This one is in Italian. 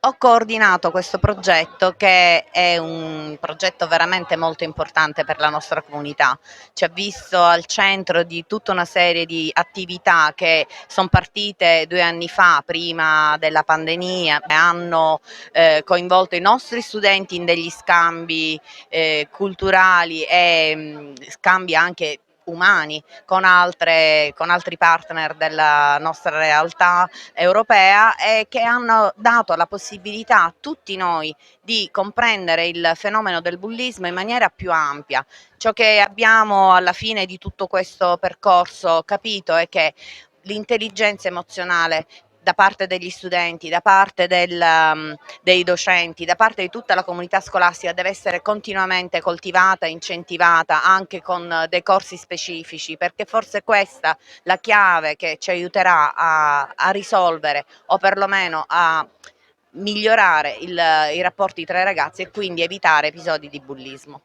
ho coordinato questo progetto, che è un progetto veramente molto importante per la nostra comunità. Ci ha visto al centro di tutta una serie di attività che sono partite 2 anni fa, prima della pandemia, e hanno coinvolto i nostri studenti in degli scambi culturali e scambi anche umani con altri partner della nostra realtà europea, e che hanno dato la possibilità a tutti noi di comprendere il fenomeno del bullismo in maniera più ampia. Ciò che abbiamo alla fine di tutto questo percorso capito è che l'intelligenza emozionale da parte degli studenti, da parte dei docenti, da parte di tutta la comunità scolastica deve essere continuamente coltivata e incentivata, anche con dei corsi specifici, perché forse questa è la chiave che ci aiuterà a risolvere, o perlomeno a migliorare i rapporti tra i ragazzi, e quindi evitare episodi di bullismo.